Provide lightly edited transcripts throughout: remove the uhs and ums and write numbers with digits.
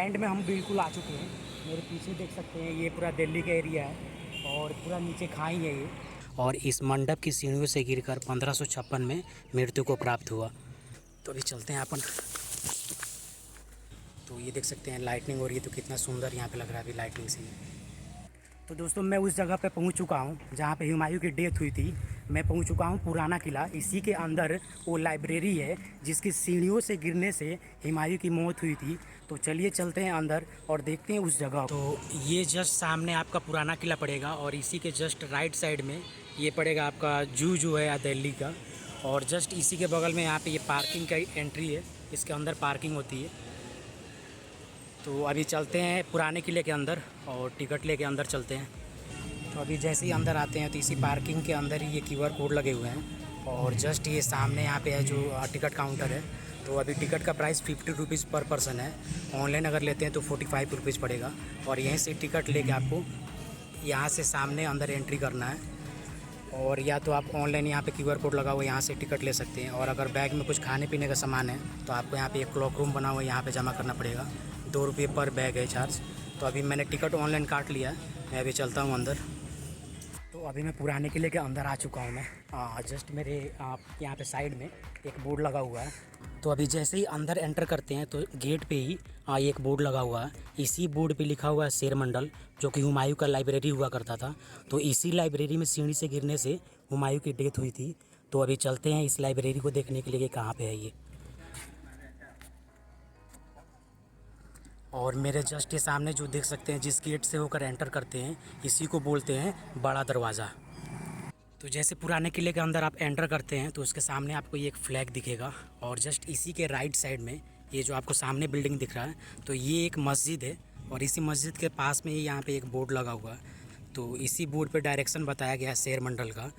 And में हम बिल्कुल आ चुके हैं। मेरे पीछे देख सकते हैं ये पूरा दिल्ली का एरिया है और पूरा नीचे खाई है ये। और इस मंडप की सीढ़ियों से गिरकर 1556 में मृत्यु को प्राप्त हुआ। तो अभी चलते हैं अपन। तो ये देख सकते हैं लाइटनिंग हो रही है, तो कितना सुंदर यहाँ पे लग रहा है अभी लाइटनिंग से। तो दोस्तों मैं उस जगह पे पहुँच चुका हूँ जहाँ पे हुमायूं की डेथ हुई थी। मैं पहुँच चुका हूँ पुराना किला। इसी के अंदर वो लाइब्रेरी है जिसकी सीढ़ियों से गिरने से हुमायूं की मौत हुई थी। तो चलिए चलते हैं अंदर और देखते हैं उस जगह। तो ये जस्ट सामने आपका पुराना किला पड़ेगा और इसी के जस्ट राइट साइड में ये पड़ेगा आपका जू जो है दिल्ली का। और जस्ट इसी के बगल में यहाँ पे ये पार्किंग का एंट्री है, इसके अंदर पार्किंग होती है। तो अभी चलते हैं पुराने किले के अंदर और टिकट लेके अंदर चलते हैं। तो अभी जैसे ही अंदर आते हैं तो इसी पार्किंग के अंदर ही ये QR कोड लगे हुए हैं और जस्ट ये सामने यहाँ पे है जो टिकट काउंटर है। तो अभी टिकट का प्राइस 50 रुपीज़ पर पर्सन है। ऑनलाइन अगर लेते हैं तो 45 रुपीज़ पड़ेगा। और यहीं से टिकट लेके आपको यहाँ से सामने अंदर एंट्री करना है। और या तो आप ऑनलाइन यहाँ पे QR कोड लगा हुआ है, यहाँ से टिकट ले सकते हैं। और अगर बैग में कुछ खाने पीने का सामान है तो आपको यहाँ पे एक क्लॉक रूम बना हुआ है, यहाँ पे जमा करना पड़ेगा। 2 रुपये पर बैग है चार्ज। तो अभी मैंने टिकट ऑनलाइन काट लिया है, मैं अभी चलता हूँ अंदर। तो अभी मैं पुराने किले के अंदर आ चुका हूँ मैं। जस्ट मेरे यहाँ पे साइड में एक बोर्ड लगा हुआ है। तो अभी जैसे ही अंदर एंटर करते हैं तो गेट पे ही एक बोर्ड लगा हुआ है। इसी बोर्ड पे लिखा हुआ है शेर मंडल, जो कि हुमायूं का लाइब्रेरी हुआ करता था। तो इसी लाइब्रेरी में सीढ़ी से गिरने से हुमायूं की डेथ हुई थी। तो अभी चलते हैं इस लाइब्रेरी को देखने के लिए कि कहाँ पे है ये। और मेरे जस्ट के सामने जो देख सकते हैं जिस गेट से होकर एंटर करते हैं इसी को बोलते हैं बड़ा दरवाज़ा। तो जैसे पुराने किले के अंदर आप एंटर करते हैं तो उसके सामने आपको ये एक फ्लैग दिखेगा। और जस्ट इसी के राइट साइड में ये जो आपको सामने बिल्डिंग दिख रहा है तो ये एक मस्जिद है। और इसी मस्जिद के पास में ही यहाँ पे एक बोर्ड लगा हुआ है। तो इसी बोर्ड पे डायरेक्शन बताया गया है शेर मंडल का,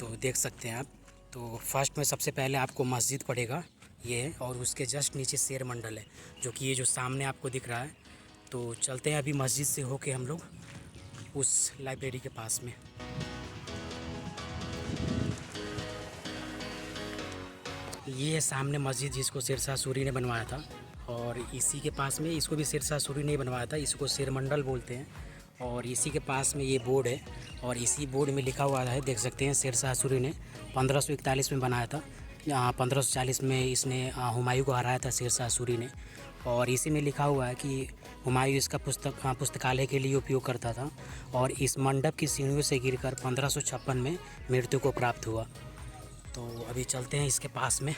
तो देख सकते हैं आप। तो फर्स्ट में सबसे पहले आपको मस्जिद पड़ेगा ये है, और उसके जस्ट नीचे शेर मंडल है जो कि ये जो सामने आपको दिख रहा है। तो चलते हैं अभी मस्जिद से होके हम लोग उस लाइब्रेरी के पास में। ये सामने मस्जिद जिसको शेरशाह सूरी ने बनवाया था। और इसी के पास में इसको भी शेरशाह सूरी ने बनवाया था, इसको शेर मंडल बोलते हैं। और इसी के पास में ये बोर्ड है और इसी बोर्ड में लिखा हुआ है, देख सकते हैं शेरशाह सूरी ने 1541 में बनाया था। 1540 में इसने हुमायूं को हराया था शेरशाह सूरी ने। और इसी में लिखा हुआ है कि हुमायूं इसका पुस्तकालय के लिए उपयोग करता था। और इस मंडप की सीढ़ियों से गिरकर 1556 में मृत्यु को प्राप्त हुआ। तो अभी चलते हैं इसके पास में।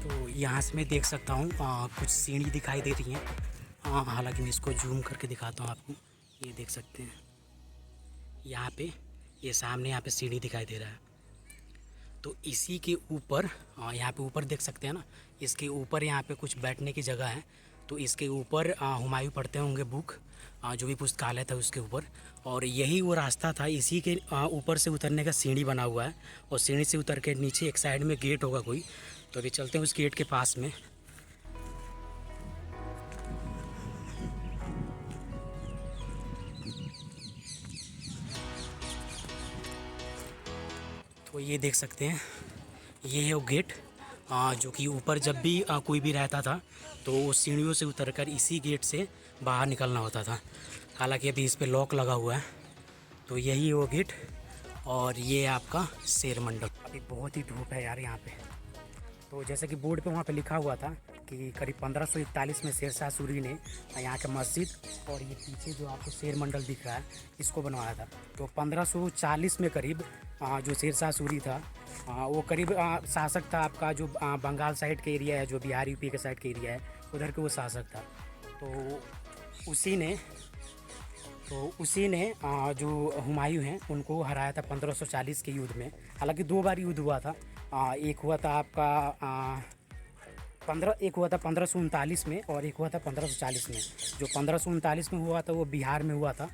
तो यहाँ से मैं देख सकता हूँ कुछ सीढ़ी दिखाई दे रही हैं। हालांकि मैं इसको जूम करके दिखाता हूँ आपको। ये देख सकते हैं यहाँ पे ये सामने यहाँ पे सीढ़ी दिखाई दे रहा है। तो इसी के ऊपर यहाँ पे ऊपर देख सकते हैं ना, इसके ऊपर यहाँ पे कुछ बैठने की जगह है। तो इसके ऊपर हुमायूं पढ़ते होंगे बुक, जो भी पुस्तकालय था उसके ऊपर। और यही वो रास्ता था, इसी के ऊपर से उतरने का सीढ़ी बना हुआ है। और सीढ़ी से उतर के नीचे एक साइड में गेट होगा कोई। तो अभी चलते हैं उस गेट के पास में। तो ये देख सकते हैं ये है वो गेट, जो कि ऊपर जब भी कोई भी रहता था तो सीढ़ियों से उतरकर इसी गेट से बाहर निकलना होता था। हालांकि अभी इस पे लॉक लगा हुआ है। तो यही है वो गेट और ये आपका शेर मंडल। अभी बहुत ही धूप है यार यहाँ पे। तो जैसे कि बोर्ड पे वहाँ पे लिखा हुआ था कि करीब 1541 में शेरशाह सूरी ने यहाँ के मस्जिद और ये पीछे जो आपको शेर मंडल दिख रहा है इसको बनवाया था। तो 1540 में करीब जो शेरशाह सूरी था वो करीब शासक था आपका जो बंगाल साइड के एरिया है, जो बिहार यूपी के साइड के एरिया है उधर के वो शासक था। तो उसी ने जो हुमायूं हैं उनको हराया था 1540 के युद्ध में। हालांकि 2 बार युद्ध हुआ था। एक हुआ था आपका 1539 में और एक हुआ था 1540 में। जो 1539 में हुआ था वो बिहार में हुआ था।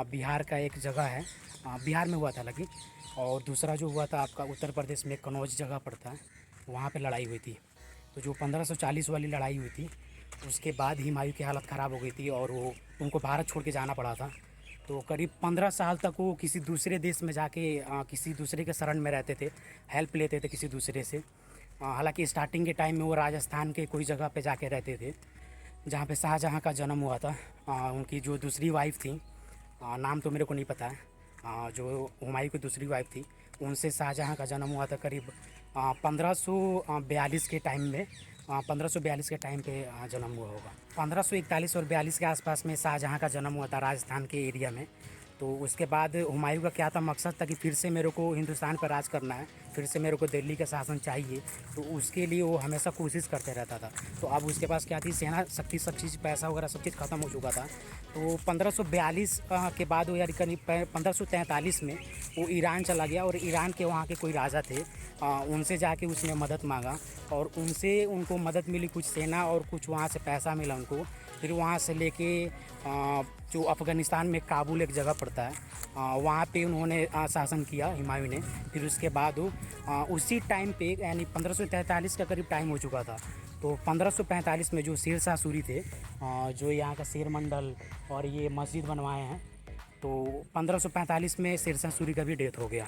बिहार का एक जगह है, बिहार में हुआ था हालांकि। और दूसरा जो हुआ था आपका उत्तर प्रदेश में कन्नौज जगह पड़ता है, वहाँ पे लड़ाई हुई थी। तो जो 1540 वाली लड़ाई हुई थी उसके बाद हुमायूं की हालत ख़राब हो गई थी और वो उनको भारत छोड़ के जाना पड़ा था। तो करीब 15 साल तक वो किसी दूसरे देश में जाके किसी दूसरे के शरण में रहते थे, हेल्प लेते थे किसी दूसरे से। हालांकि स्टार्टिंग के टाइम में वो राजस्थान के कोई जगह पे जाके रहते थे जहाँ पे शाहजहाँ का जन्म हुआ था। उनकी जो दूसरी वाइफ़ थी, नाम तो मेरे को नहीं पता है, जो हुमायूं की दूसरी वाइफ थी, उनसे शाहजहाँ का जन्म हुआ था करीब 1542 के टाइम में। 1542 के टाइम पे जन्म हुआ होगा। 1541 और 42 के आसपास में शाहजहाँ का जन्म हुआ था राजस्थान के एरिया में। तो उसके बाद हुमायूं का क्या था, मकसद था कि फिर से मेरे को हिंदुस्तान पर राज करना है, फिर से मेरे को दिल्ली का शासन चाहिए। तो उसके लिए वो हमेशा कोशिश करते रहता था। तो अब उसके पास क्या थी, सेना शक्ति, सब चीज़, पैसा वगैरह सब चीज़ ख़त्म हो चुका था। तो 1542 के बाद वो यार करीब 1543 में वो ईरान चला गया और ईरान के वहाँ के कोई राजा थे, उनसे जाके उसने मदद मांगा और उनसे उनको मदद मिली, कुछ सेना और कुछ वहाँ से पैसा मिला उनको। फिर वहाँ से लेके जो अफ़गानिस्तान में काबुल एक जगह पड़ता है, वहाँ पे उन्होंने शासन किया हुमायूं ने। फिर उसके बाद उसी टाइम पे यानी 1543 का करीब टाइम हो चुका था। तो 1545 में जो शेर शाह सूरी थे, जो यहाँ का शेर मंडल और ये मस्जिद बनवाए हैं, तो 1545 में शेर शाह सूरी का भी डेथ हो गया।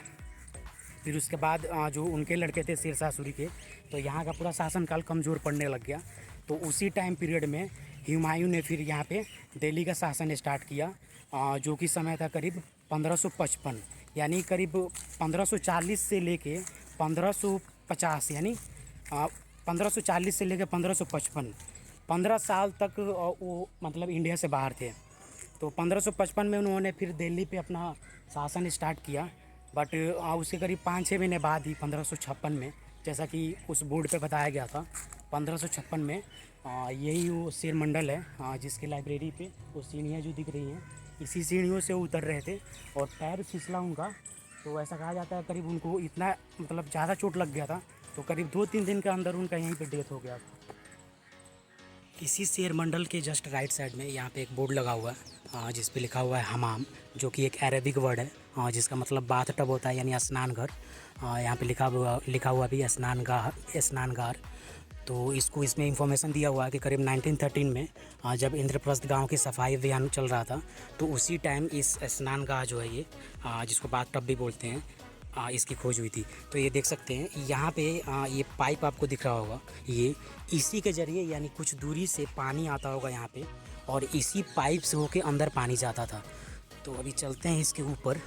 फिर उसके बाद जो उनके लड़के थे शेर शाह सूरी के, तो यहाँ का पूरा शासनकाल कमज़ोर पड़ने लग गया। तो उसी टाइम पीरियड में हुमायूं ने फिर यहाँ पे दिल्ली का शासन स्टार्ट किया, जो कि समय था करीब 1555, यानी करीब 1540 से लेके 1550, यानी 1540 से लेकर 1555, 15 साल तक वो मतलब इंडिया से बाहर थे। तो 1555 में उन्होंने फिर दिल्ली पे अपना शासन स्टार्ट किया। बट उसके करीब 5-6 महीने बाद ही 1556 में, जैसा कि उस बोर्ड पे बताया गया था, 1556 में यही वो शेर मंडल है, जिसकी लाइब्रेरी पे वो सीढ़ियाँ जो दिख रही हैं, इसी सीढ़ियों से उतर रहे थे और पैर फिसला उनका। तो ऐसा कहा जाता है करीब उनको इतना मतलब ज़्यादा चोट लग गया था, तो करीब 2-3 दिन के अंदर उनका यहीं पे डेथ हो गया था। इसी शेर मंडल के जस्ट राइट साइड में यहाँ पे एक बोर्ड लगा हुआ है, जिस पे लिखा हुआ है हमाम, जो कि एक अरेबिक वर्ड है, जिसका मतलब बाथ टब होता है, यानी स्नान घर। यहाँ पे लिखा हुआ भी स्नानगार। तो इसमें इंफॉर्मेशन दिया हुआ है कि करीब 1913 में जब इंद्रप्रस्थ गांव की सफाई अभियान चल रहा था, तो उसी टाइम इस स्नानगाह जो है ये, जिसको बाथ टब भी बोलते हैं, इसकी खोज हुई थी। तो ये देख सकते हैं यहाँ पे ये पाइप आपको दिख रहा होगा, ये इसी के ज़रिए यानी कुछ दूरी से पानी आता होगा यहाँ पे, और इसी पाइप से होके अंदर पानी जाता था। तो अभी चलते हैं इसके ऊपर,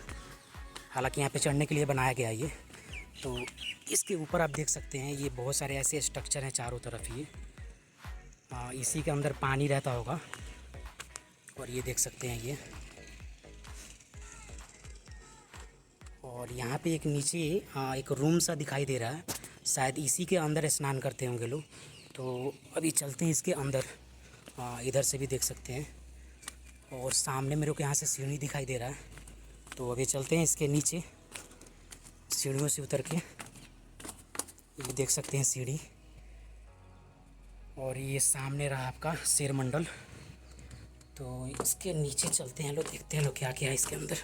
हालांकि यहाँ पे चढ़ने के लिए बनाया गया है ये। तो इसके ऊपर आप देख सकते हैं ये बहुत सारे ऐसे स्ट्रक्चर हैं चारों तरफ, ये इसी के अंदर पानी रहता होगा। और ये देख सकते हैं ये, और यहाँ पे एक नीचे एक रूम सा दिखाई दे रहा है, शायद इसी के अंदर स्नान करते होंगे लोग। तो अभी चलते हैं इसके अंदर, इधर से भी देख सकते हैं, और सामने मेरे को यहाँ से सीढ़ी दिखाई दे रहा है। तो अभी चलते हैं इसके नीचे, सीढ़ियों से उतर के, ये देख सकते हैं सीढ़ी, और ये सामने रहा आपका शेर मंडल। तो इसके नीचे चलते हैं लोग, देखते हैं लोग क्या क्या है इसके अंदर।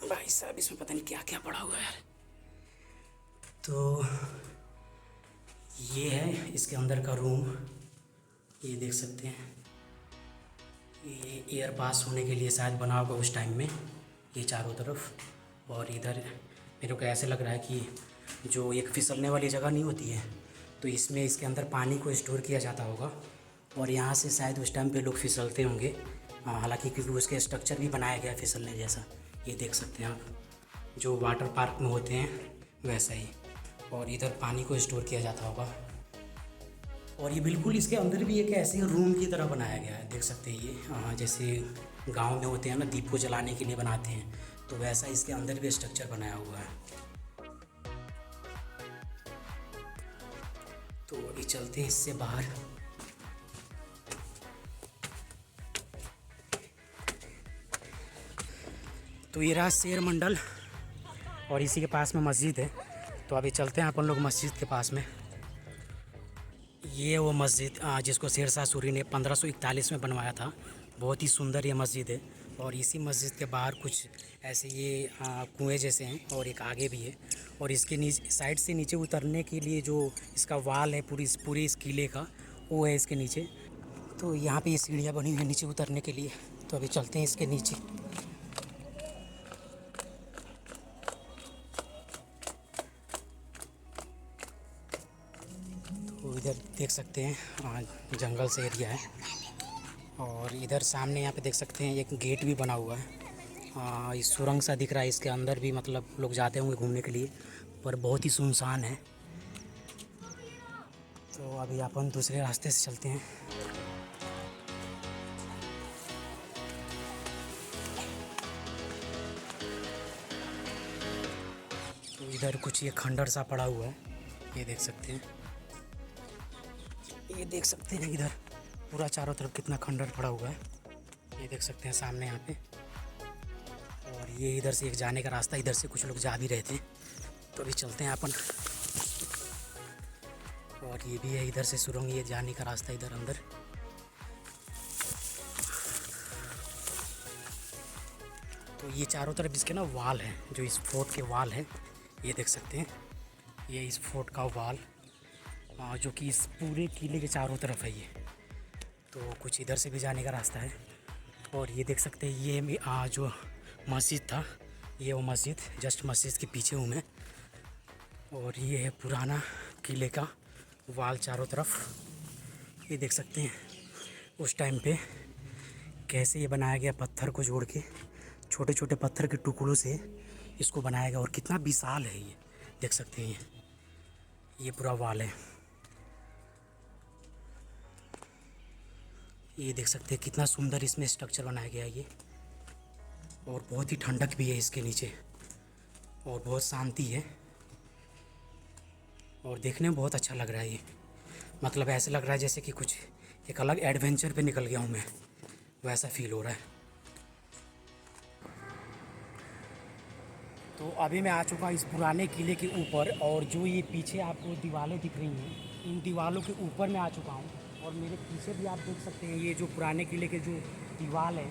भाई साहब इसमें पता नहीं क्या क्या पड़ा हुआ है यार। तो ये है इसके अंदर का रूम, ये देख सकते हैं, ये एयर पास होने के लिए शायद बना होगा उस टाइम में, ये चारों तरफ। और इधर मेरे को ऐसे लग रहा है कि जो एक फिसलने वाली जगह नहीं होती है, तो इसमें इसके अंदर पानी को स्टोर किया जाता होगा, और यहाँ से शायद उस टाइम पे लोग फिसलते होंगे। हालांकि क्योंकि उसके स्ट्रक्चर भी बनाया गया है फिसलने जैसा, ये देख सकते हैं आप, जो वाटर पार्क में होते हैं वैसा ही। और इधर पानी को स्टोर किया जाता होगा, और ये बिल्कुल इसके अंदर भी एक ऐसे रूम की तरह बनाया गया है, देख सकते हैं ये, जैसे गांव में होते हैं ना, दीप को जलाने के लिए बनाते हैं, तो वैसा इसके अंदर भी स्ट्रक्चर बनाया हुआ है। तो अभी चलते हैं इससे बाहर। तो ये रहा शेर मंडल, और इसी के पास में मस्जिद है। तो अभी चलते हैं अपन लोग मस्जिद के पास में। ये वो मस्जिद जिसको शेर शाह सूरी ने 1541 में बनवाया था, बहुत ही सुंदर ये मस्जिद है। और इसी मस्जिद के बाहर कुछ ऐसे ये कुएं जैसे हैं, और एक आगे भी है, और इसके नीचे साइड से नीचे उतरने के लिए जो इसका वाल है पूरी इस किले का, वो है इसके नीचे। तो यहाँ पे ये सीढ़ियाँ बनी हुई हैं नीचे उतरने के लिए। तो अभी चलते हैं इसके नीचे। तो इधर देख सकते हैं जंगल से एरिया है, और इधर सामने यहाँ पे देख सकते हैं एक गेट भी बना हुआ है। इस सुरंग सा दिख रहा है, इसके अंदर भी मतलब लोग जाते होंगे घूमने के लिए, पर बहुत ही सुनसान है। तो अभी अपन दूसरे रास्ते से चलते हैं। तो इधर कुछ ये खंडर सा पड़ा हुआ है, ये देख सकते हैं। ये देख सकते हैं इधर पूरा चारों तरफ कितना खंडर पड़ा हुआ है, ये देख सकते हैं सामने यहाँ पे। और ये इधर से एक जाने का रास्ता, इधर से कुछ लोग जा भी रहे थे, तो अभी चलते हैं अपन। और ये भी है इधर से सुरंग, ये जाने का रास्ता इधर अंदर। तो ये चारों तरफ इसके ना वाल है, जो इस फोर्ट के वाल है, ये देख सकते हैं। ये इस फोर्ट का वाल जो कि इस पूरे किले के चारों तरफ है ये। तो कुछ इधर से भी जाने का रास्ता है। और ये देख सकते हैं ये जो मस्जिद था, ये वो मस्जिद, जस्ट मस्जिद के पीछे हूँ मैं। और ये है पुराना किले का वाल चारों तरफ, ये देख सकते हैं उस टाइम पे कैसे ये बनाया गया, पत्थर को जोड़ के, छोटे छोटे पत्थर के टुकड़ों से इसको बनाया गया। और कितना विशाल है ये, देख सकते हैं ये पूरा वाल है। ये देख सकते हैं कितना सुंदर इसमें स्ट्रक्चर बनाया गया है ये। और बहुत ही ठंडक भी है इसके नीचे, और बहुत शांति है, और देखने में बहुत अच्छा लग रहा है ये। मतलब ऐसे लग रहा है जैसे कि कुछ एक अलग एडवेंचर पे निकल गया हूँ मैं, वैसा फील हो रहा है। तो अभी मैं आ चुका इस पुराने किले के ऊपर, और जो ये पीछे आपको दीवारें दिख रही हैं, इन दीवारों के ऊपर मैं आ चुका हूँ। और मेरे पीछे भी आप देख सकते हैं ये जो पुराने किले के जो दीवार है,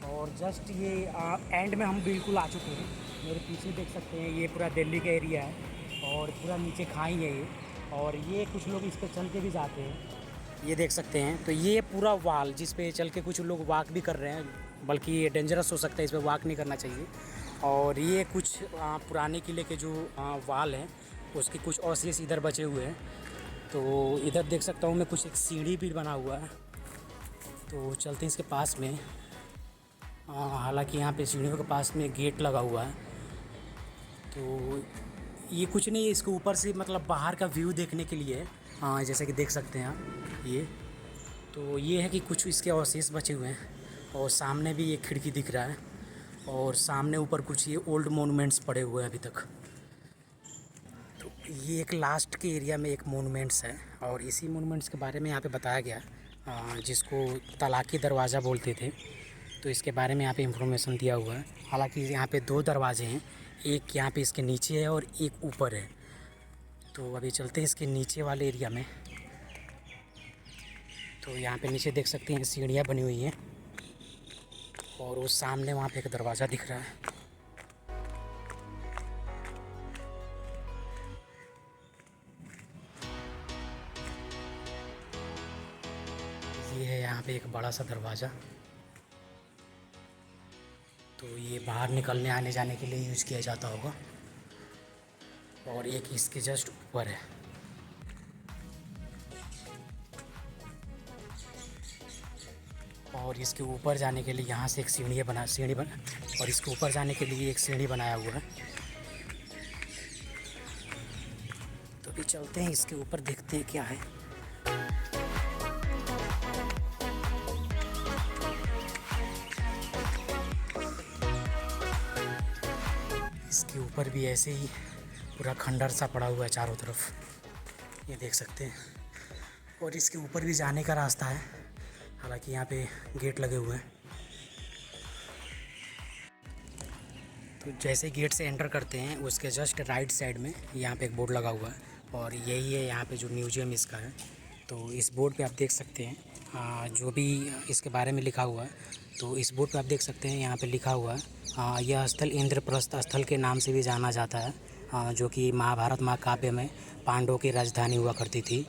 और जस्ट ये एंड में हम बिल्कुल आ चुके हैं। मेरे पीछे देख सकते हैं ये पूरा दिल्ली का एरिया है, और पूरा नीचे खाई है ये, और ये कुछ लोग इस पर चल के भी जाते हैं, ये देख सकते हैं। तो ये पूरा वाल जिस पे चल के कुछ लोग वॉक भी कर रहे हैं, बल्कि ये डेंजरस हो सकता है, इस पर वॉक नहीं करना चाहिए। और ये कुछ पुराने किले के जो वाल हैं, उसके कुछ अवशेष इधर बचे हुए हैं। तो इधर देख सकता हूँ मैं कुछ एक सीढ़ी भी बना हुआ है, तो चलते हैं इसके पास में। हालांकि यहाँ पे सीढ़ियों के पास में गेट लगा हुआ है। तो ये कुछ नहीं है, इसके ऊपर से मतलब बाहर का व्यू देखने के लिए है, जैसे कि देख सकते हैं आप ये। तो ये है कि कुछ इसके अवशेष बचे हुए हैं, और सामने भी एक खिड़की दिख रहा है, और सामने ऊपर कुछ ये ओल्ड मोनूमेंट्स पड़े हुए हैं अभी तक। तो ये एक लास्ट के एरिया में एक मोनूमेंट्स है, और इसी मोनूमेंट्स के बारे में यहाँ पे बताया गया, जिसको तलाकी दरवाज़ा बोलते थे। तो इसके बारे में यहाँ पे इंफॉर्मेशन दिया हुआ है। हालांकि यहाँ पे 2 दरवाजे हैं, एक यहाँ पे इसके नीचे है और एक ऊपर है। तो अभी चलते हैं इसके नीचे वाले एरिया में। तो यहाँ पे नीचे देख सकते हैं सीढ़ियाँ बनी हुई हैं, और वो सामने वहाँ पे एक दरवाज़ा दिख रहा है। ये है यहाँ पे एक बड़ा सा दरवाज़ा। तो ये बाहर निकलने आने जाने के लिए यूज़ किया जाता होगा, और एक इसके जस्ट ऊपर है। और इसके ऊपर जाने के लिए यहाँ से एक सीढ़ी बना, और इसके ऊपर जाने के लिए एक सीढ़ी बनाया हुआ है। तो अभी चलते हैं इसके ऊपर, देखते हैं क्या है। इसके ऊपर भी ऐसे ही पूरा खंडर सा पड़ा हुआ है चारों तरफ, ये देख सकते हैं। और इसके ऊपर भी जाने का रास्ता है, हालांकि यहाँ पे गेट लगे हुए हैं। तो जैसे गेट से एंटर करते हैं, उसके जस्ट राइट साइड में यहाँ पे एक बोर्ड लगा हुआ है, और यही है यहाँ पे जो म्यूजियम इसका है। तो इस बोर्ड पे आप देख सकते हैं जो भी इसके बारे में लिखा हुआ है। तो इस बोर्ड पे आप देख सकते हैं यहाँ पे लिखा हुआ है यह स्थल इंद्रप्रस्थ स्थल के नाम से भी जाना जाता है, जो कि महाभारत महाकाव्य में पांडवों की राजधानी हुआ करती थी।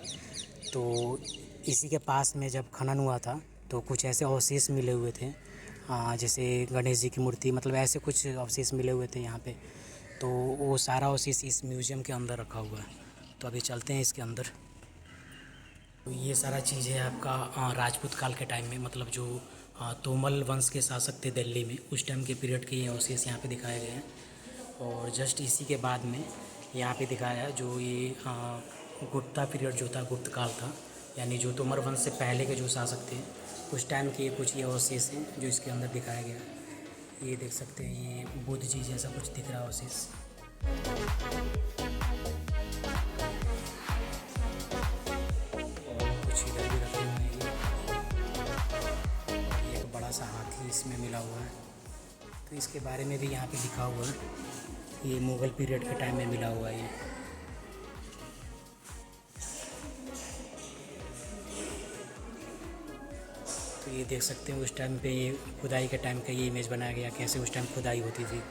तो इसी के पास में जब खनन हुआ था, तो कुछ ऐसे अवशेष मिले हुए थे, जैसे गणेश जी की मूर्ति, मतलब ऐसे कुछ अवशेष मिले हुए थे यहाँ पे। तो वो सारा अवशेष इस म्यूज़ियम के अंदर रखा हुआ है। तो अभी चलते हैं इसके अंदर। तो ये सारा चीज़ है आपका राजपूत काल के टाइम में, मतलब जो तोमल वंश के शासक थे दिल्ली में, उस टाइम के पीरियड के ये अवशेष यहाँ पे दिखाए गए हैं। और जस्ट इसी के बाद में यहाँ पे दिखाया है जो ये गुप्ता पीरियड जो था, गुप्त काल था, यानी जो तोमर वंश से पहले के जो शासक थे उस टाइम के कुछ ये अवशेष हैं जो इसके अंदर दिखाया गया है। ये देख सकते हैं, ये बुद्ध जी जैसा कुछ दिख रहा है अवशेष। और कुछ इधर भी रखे हुए हैं। ये एक बड़ा सा हाथी इसमें मिला हुआ है, तो इसके बारे में भी यहाँ पे लिखा हुआ है। ये मुग़ल पीरियड के टाइम में मिला हुआ है ये। तो ये देख सकते हैं उस टाइम पे ये खुदाई के टाइम का ये इमेज बनाया गया, कैसे उस टाइम खुदाई होती थी।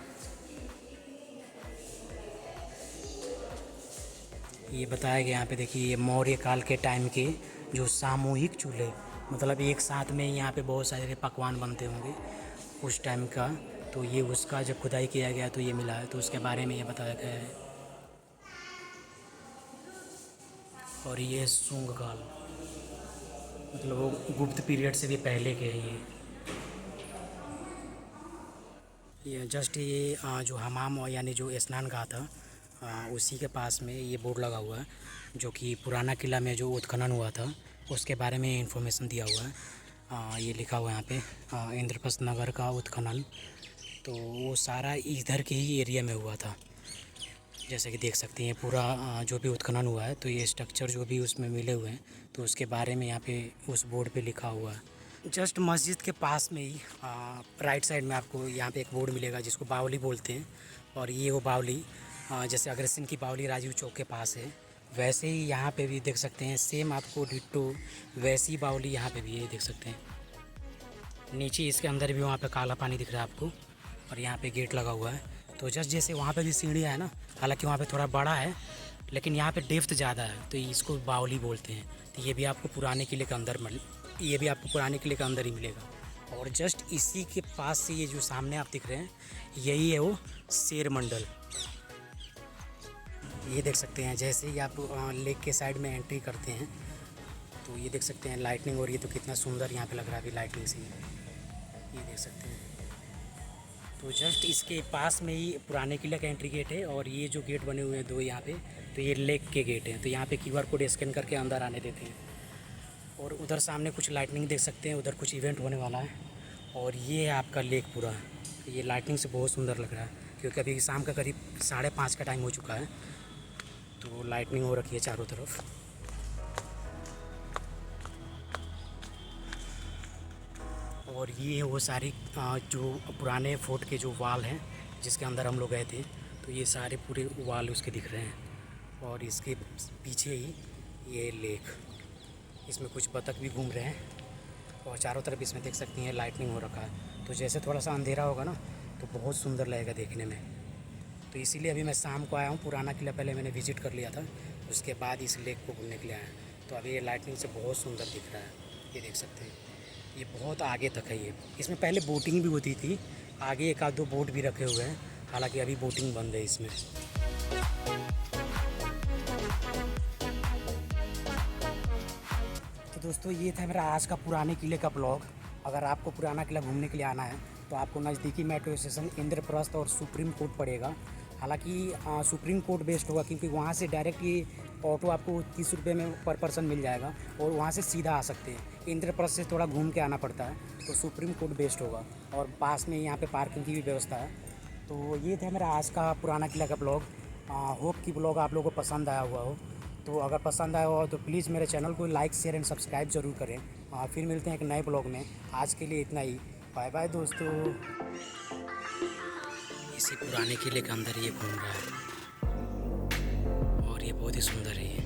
ये बताया गया यहाँ पे, देखिए ये मौर्य काल के टाइम के जो सामूहिक चूल्हे, मतलब एक साथ में यहाँ पे बहुत सारे पकवान बनते होंगे उस टाइम का, तो ये उसका जब खुदाई किया गया तो ये मिला है, तो उसके बारे में ये बताया गया है। और ये शुंग काल, मतलब वो गुप्त पीरियड से भी पहले के हैं ये जस्ट ये जो हमाम यानी जो स्नान घाट था उसी के पास में ये बोर्ड लगा हुआ है, जो कि पुराना किला में जो उत्खनन हुआ था उसके बारे में इंफॉर्मेशन दिया हुआ है। ये लिखा हुआ है यहाँ पे इंद्रप्रस्थ नगर का उत्खनन, तो वो सारा इधर के ही एरिया में हुआ था। जैसे कि देख सकते हैं पूरा जो भी उत्खनन हुआ है, तो ये स्ट्रक्चर जो भी उसमें मिले हुए हैं तो उसके बारे में यहाँ पे उस बोर्ड पे लिखा हुआ है। जस्ट मस्जिद के पास में ही राइट साइड में आपको यहाँ पे एक बोर्ड मिलेगा जिसको बावली बोलते हैं। और ये वो बावली जैसे अग्रसेन की बावली राजीव चौक के पास है, वैसे ही यहाँ पे भी देख सकते हैं सेम आपको डिट्टो वैसी बावली यहाँ पे भी है, देख सकते हैं। नीचे इसके अंदर भी वहाँ पे काला पानी दिख रहा है आपको, और यहाँ पे गेट लगा हुआ है। तो जस्ट जैसे वहाँ पे भी सीढ़ियाँ है ना, हालांकि वहाँ पे थोड़ा बड़ा है लेकिन यहाँ पे डेप्थ ज़्यादा है, तो इसको बावली बोलते हैं। तो ये भी आपको पुराने किले के अंदर ही मिलेगा। और जस्ट इसी के पास से ये जो सामने आप दिख रहे हैं यही है वो शेर मंडल। ये देख सकते हैं जैसे ही आप लेक के साइड में एंट्री करते हैं तो ये देख सकते हैं लाइटनिंग हो रही है, तो कितना सुंदर यहाँ पे लग रहा है अभी लाइटनिंग से। ये देख सकते हैं, तो जस्ट इसके पास में ही पुराने किले का एंट्री गेट है, और ये जो गेट बने हुए हैं दो यहाँ पे, तो ये लेक के गेट हैं। तो यहाँ पे QR कोड स्कैन करके अंदर आने देते हैं। और उधर सामने कुछ लाइटनिंग देख सकते हैं, उधर कुछ इवेंट होने वाला है। और ये है आपका लेक पूरा, ये लाइटनिंग से बहुत सुंदर लग रहा है, क्योंकि अभी शाम का करीब 5:30 का टाइम हो चुका है, तो लाइटनिंग हो रखी है चारों तरफ। और ये वो सारी जो पुराने फोर्ट के जो वाल हैं जिसके अंदर हम लोग गए थे, तो ये सारे पूरे वाल उसके दिख रहे हैं। और इसके पीछे ही ये लेक, इसमें कुछ बतख भी घूम रहे हैं, और चारों तरफ इसमें देख सकती हैं लाइटनिंग हो रखा है। तो जैसे थोड़ा सा अंधेरा होगा ना तो बहुत सुंदर लगेगा देखने में। तो इसीलिए अभी मैं शाम को आया हूँ। पुराना किला पहले मैंने विज़िट कर लिया था, उसके बाद इस लेक को घूमने के लिए आया। तो अभी ये लाइटनिंग से बहुत सुंदर दिख रहा है, ये देख सकते हैं। ये बहुत आगे तक है ये, इसमें पहले बोटिंग भी होती थी, आगे एक आध दो बोट भी रखे हुए हैं, हालांकि अभी बोटिंग बंद है इसमें। तो दोस्तों ये था मेरा आज का पुराने किले का ब्लॉग। अगर आपको पुराना किला घूमने के लिए आना है तो आपको नज़दीकी मेट्रो स्टेशन इंद्रप्रस्थ और सुप्रीम कोर्ट पड़ेगा। हालांकि सुप्रीम कोर्ट बेस्ट होगा, क्योंकि वहाँ से डायरेक्ट ये ऑटो आपको 30 रुपये में पर पर्सन मिल जाएगा, और वहाँ से सीधा आ सकते हैं। इंद्रप्रस्थ से थोड़ा घूम के आना पड़ता है, तो सुप्रीम कोर्ट बेस्ट होगा। और पास में यहाँ पे पार्किंग की भी व्यवस्था है। तो ये था मेरा आज का पुराना किला का ब्लॉग। होप कि ब्लॉग आप लोगों को पसंद आया हुआ हो। तो अगर पसंद आया हो तो प्लीज़ मेरे चैनल को लाइक शेयर एंड सब्सक्राइब ज़रूर करें। फिर मिलते हैं एक नए ब्लॉग में। आज के लिए इतना ही, बाय बाय दोस्तों। इसी पुराने किले के अंदर ये घूम रहा है, और ये बहुत ही सुंदर है ये।